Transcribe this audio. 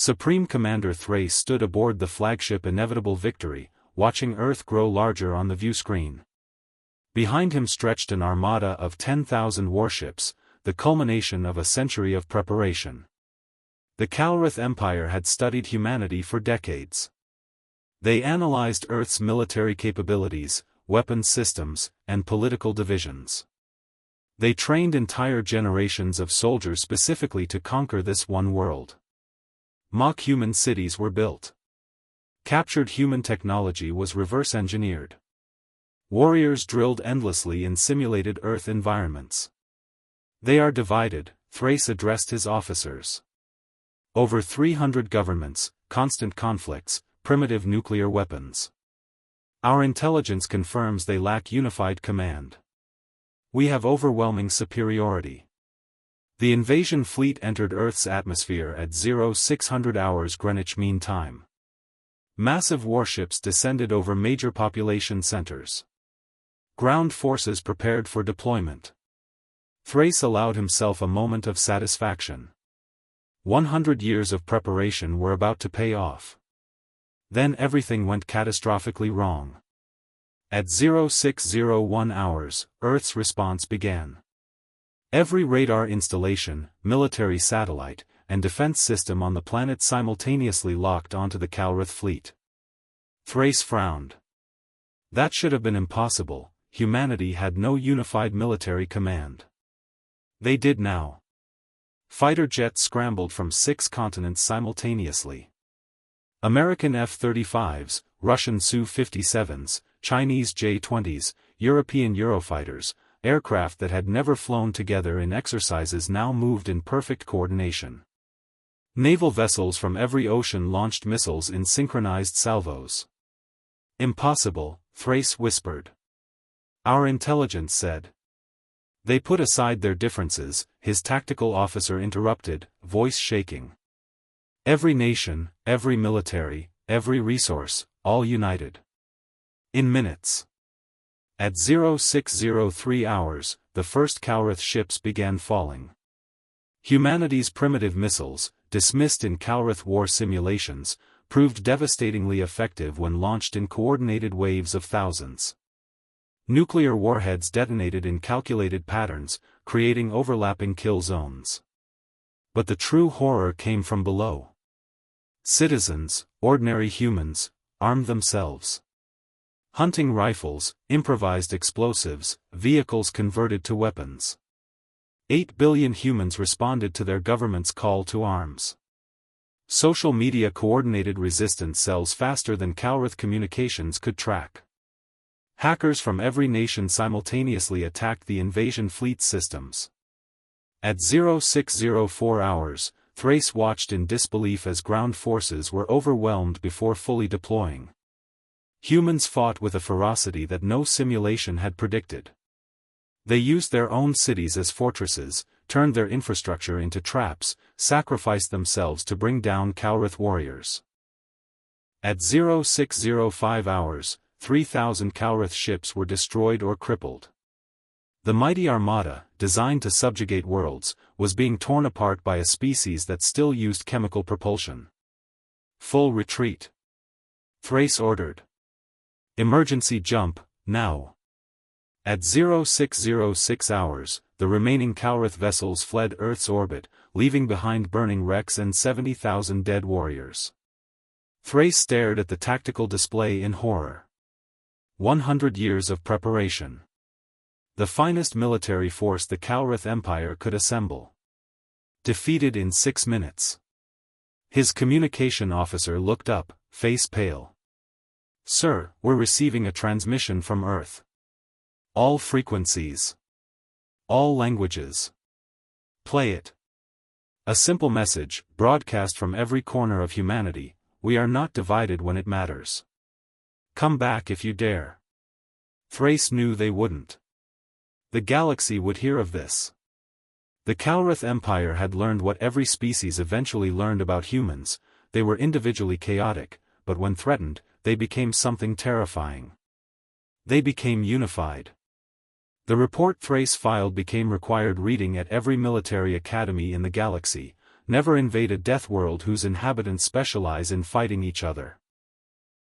Supreme Commander Thrace stood aboard the flagship Inevitable Victory, watching Earth grow larger on the viewscreen. Behind him stretched an armada of 10,000 warships, the culmination of a century of preparation. The Calrith Empire had studied humanity for decades. They analyzed Earth's military capabilities, weapons systems, and political divisions. They trained entire generations of soldiers specifically to conquer this one world. Mock-human cities were built. Captured human technology was reverse-engineered. Warriors drilled endlessly in simulated Earth environments. They are divided, Thrace addressed his officers. Over 300 governments, constant conflicts, primitive nuclear weapons. Our intelligence confirms they lack unified command. We have overwhelming superiority. The invasion fleet entered Earth's atmosphere at 0600 hours Greenwich Mean Time. Massive warships descended over major population centers. Ground forces prepared for deployment. Thrace allowed himself a moment of satisfaction. 100 years of preparation were about to pay off. Then everything went catastrophically wrong. At 0601 hours, Earth's response began. Every radar installation, military satellite, and defense system on the planet simultaneously locked onto the Calrith fleet. Thrace frowned. That should have been impossible. Humanity had no unified military command. They did now. Fighter jets scrambled from 6 continents simultaneously. American F-35s, Russian Su-57s, Chinese J-20s, European Eurofighters, aircraft that had never flown together in exercises now moved in perfect coordination. Naval vessels from every ocean launched missiles in synchronized salvos. Impossible, Thrace whispered. Our intelligence said. They put aside their differences, his tactical officer interrupted, voice shaking. Every nation, every military, every resource, all united. In minutes. At 0603 hours, the first Calrith ships began falling. Humanity's primitive missiles, dismissed in Calrith war simulations, proved devastatingly effective when launched in coordinated waves of thousands. Nuclear warheads detonated in calculated patterns, creating overlapping kill zones. But the true horror came from below. Citizens, ordinary humans, armed themselves. Hunting rifles, improvised explosives, vehicles converted to weapons. 8 billion humans responded to their government's call to arms. Social media coordinated resistance cells faster than Calrith communications could track. Hackers from every nation simultaneously attacked the invasion fleet systems. At 0604 hours, Thrace watched in disbelief as ground forces were overwhelmed before fully deploying. Humans fought with a ferocity that no simulation had predicted. They used their own cities as fortresses, turned their infrastructure into traps, sacrificed themselves to bring down Calrith warriors. At 0605 hours, 3,000 Calrith ships were destroyed or crippled. The mighty armada, designed to subjugate worlds, was being torn apart by a species that still used chemical propulsion. Full retreat. Thrace ordered. Emergency jump, now. At 0606 hours, the remaining Calrith vessels fled Earth's orbit, leaving behind burning wrecks and 70,000 dead warriors. Thrace stared at the tactical display in horror. 100 years of preparation. The finest military force the Calrith Empire could assemble. Defeated in 6 minutes. His communication officer looked up, face pale. Sir, we're receiving a transmission from Earth. All frequencies. All languages. Play it. A simple message, broadcast from every corner of humanity: we are not divided when it matters. Come back if you dare. Thrace knew they wouldn't. The galaxy would hear of this. The Calrith Empire had learned what every species eventually learned about humans: they were individually chaotic, but when threatened, they became something terrifying. They became unified. The report Thrace filed became required reading at every military academy in the galaxy, Never invade a death world whose inhabitants specialize in fighting each other.